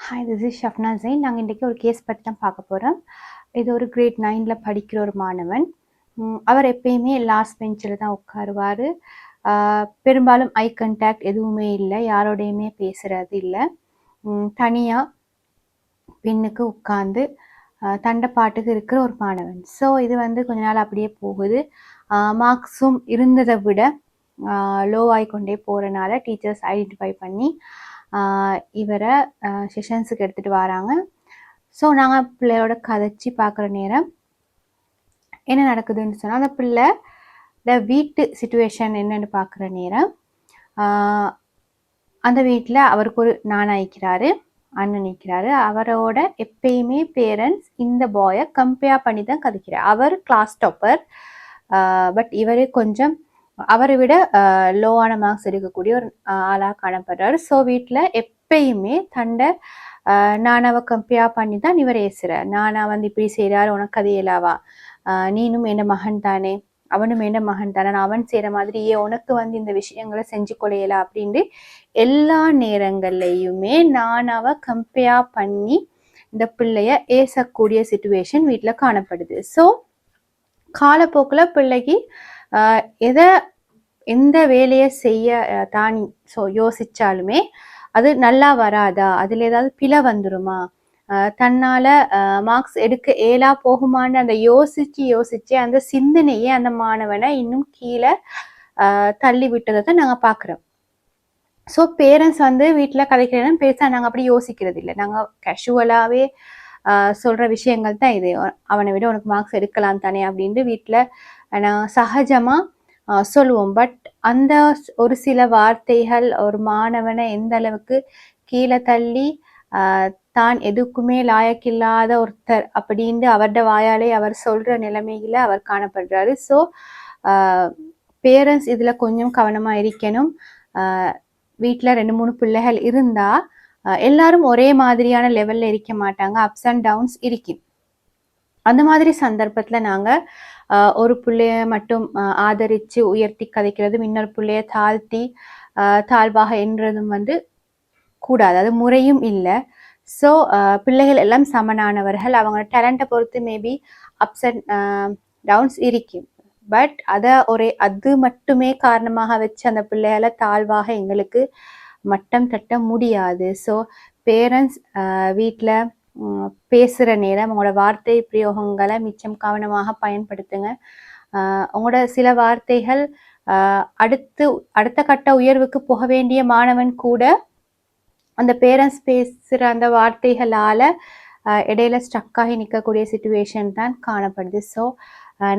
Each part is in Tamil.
Hi, this is Shabna Jain. நாங்கள் இன்றைக்கி ஒரு கேஸ் பற்றி தான் பார்க்க போகிறோம். இது ஒரு கிரேட் 9ல் படிக்கிற ஒரு மாணவன். அவர் எப்பயுமே லாஸ்ட் பெஞ்சில் தான் உட்காருவார். பெரும்பாலும் ஐ கண்டாக்ட் எதுவுமே இல்லை, யாரோடையுமே பேசுகிறது இல்லை. தனியாக பின்னுக்கு உட்காந்து தண்டை பாட்டுக்கு இருக்கிற ஒரு மாணவன். ஸோ இது கொஞ்ச நாள் அப்படியே போகுது. மார்க்ஸும் இருந்ததை விட லோவாகி கொண்டே போகிறனால டீச்சர்ஸ் ஐடென்டிஃபை பண்ணி இவரை செஷன்ஸுக்கு எடுத்துகிட்டு வராங்க. ஸோ நாங்கள் பிள்ளையோட கதைச்சி பார்க்குற நேரம் என்ன நடக்குதுன்னு சொன்னால், அந்த பிள்ளையோட வீட்டு சிச்சுவேஷன் என்னென்னு பார்க்குற நேரம் அந்த வீட்டில் அவருக்கு ஒரு நானா இருக்கிறாரு, அண்ணன் நிற்கிறாரு. அவரோட எப்பயுமே பேரண்ட்ஸ் இந்த பாயை கம்பேர் பண்ணி தான் கதைக்கிறார். அவர் கிளாஸ் டாப்பர், பட் இவர் கொஞ்சம் அவரை விட லோவான மார்க்ஸ் எடுக்கக்கூடிய ஒரு ஆளாக காணப்படுறாரு. ஸோ வீட்டில் எப்பயுமே தண்டை நானாவை கம்பேர் பண்ணி தான் இவர் ஏசுகிறார். நானா இப்படி செய்கிறாரு, உனக்கு அது இயலாவா, நீனும் என்ன மகன் தானே, அவனும் என்ன மகன் தானே, அவன் செய்கிற மாதிரியே உனக்கு இந்த விஷயங்களை செஞ்சு கொள்ளையலா அப்படின்ட்டு எல்லா நேரங்கள்லையுமே நானாவை கம்பேர் பண்ணி இந்த பிள்ளைய ஏசக்கூடிய சிச்சுவேஷன் வீட்டில் காணப்படுது. ஸோ காலப்போக்கில் பிள்ளைக்கு எந்த வேலையை செய்ய தான் யோசிச்சாலுமே அது நல்லா வராதா, அதில் ஏதாவது பிழை வந்துருமா, தன்னால் மார்க்ஸ் எடுக்க ஏலா போகுமான்னு அந்த யோசிச்சு அந்த சிந்தனையே அந்த மாணவனை இன்னும் கீழே தள்ளி விட்டதை தான் நாங்கள் பார்க்குறோம். ஸோ பேரண்ட்ஸ் வீட்டில் கதைக்கிறேன்னு பேச நாங்கள் அப்படி யோசிக்கிறது இல்லை. நாங்கள் கேஷுவலாகவே சொல்கிற விஷயங்கள் தான் இது. அவனை விட உனக்கு மார்க்ஸ் எடுக்கலாம் தானே அப்படின்ட்டு வீட்டில் நான் சகஜமாக சொல்லுவோம். பட் அந்த ஒரு சில வார்த்தைகள் ஒரு மாணவனை எந்த அளவுக்கு கீழே தள்ளி தான் எதுக்குமே லாயக்கில்லாத ஒருத்தர் அப்படின்ட்டு அவரோட வாயாலே அவர் சொல்கிற நிலைமையில் அவர் காணப்படுறாரு. ஸோ பேரண்ட்ஸ் இதில் கொஞ்சம் கவனமாக இருக்கணும். வீட்டில் 2-3 பிள்ளைகள் இருந்தால் எல்லாரும் ஒரே மாதிரியான லெவலில் இருக்க மாட்டாங்க, அப்ஸ் அண்ட் டவுன்ஸ் இருக்கும். அந்த மாதிரி சந்தர்ப்பத்தில் நாங்கள் ஒரு பிள்ளைய மட்டும் ஆதரித்து உயர்த்தி கதைக்கிறதும் இன்னொரு பிள்ளைய தாழ்த்தி தாழ்வாக என்றதும் கூடாது, அது முறையும் இல்லை. ஸோ பிள்ளைகள் எல்லாம் சமனானவர்கள், அவங்க டேலண்ட்டை பொறுத்து மேபி அப்ஸ் அண்ட் டவுன்ஸ் இருக்கும். பட் அது மட்டுமே காரணமாக வச்சு அந்த பிள்ளைகளை தாழ்வாக எங்களுக்கு மட்டம் தட்ட முடியாது. ஸோ பேரண்ட்ஸ் வீட்டில் பேசுகிற நேரம் உங்களோட வார்த்தை பிரயோகங்களை மிச்சம் கவனமாக பயன்படுத்துங்க. உங்களோட சில வார்த்தைகள் அடுத்த கட்ட உயர்வுக்கு போக வேண்டிய மாணவன் கூட அந்த பேரண்ட்ஸ் பேசுகிற அந்த வார்த்தைகளால் இடையில ஸ்ட்ரக்காகி நிற்கக்கூடிய சிச்சுவேஷன் தான் காணப்படுது. ஸோ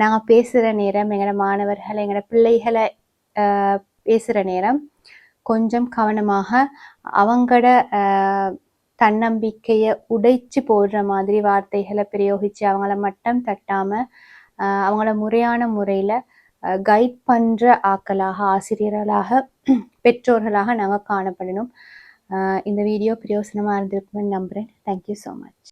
நாங்கள் பேசுகிற நேரம் எங்களோட மாணவர்கள் எங்களோட பிள்ளைகளை பேசுகிற நேரம் கொஞ்சம் கவனமாக அவங்களோட தன்னம்பிக்கையை உடைச்சு போடுற மாதிரி வார்த்தைகளை பிரயோகித்து அவங்கள மட்டம் தட்டாமல் அவங்கள முறையான முறையில் கைட் பண்ணுற ஆக்களாக, ஆசிரியர்களாக, பெற்றோர்களாக நாங்கள் காணப்படணும். இந்த வீடியோ பிரயோசனமாக இருந்திருக்குன்னு நம்புகிறேன். Thank you so much.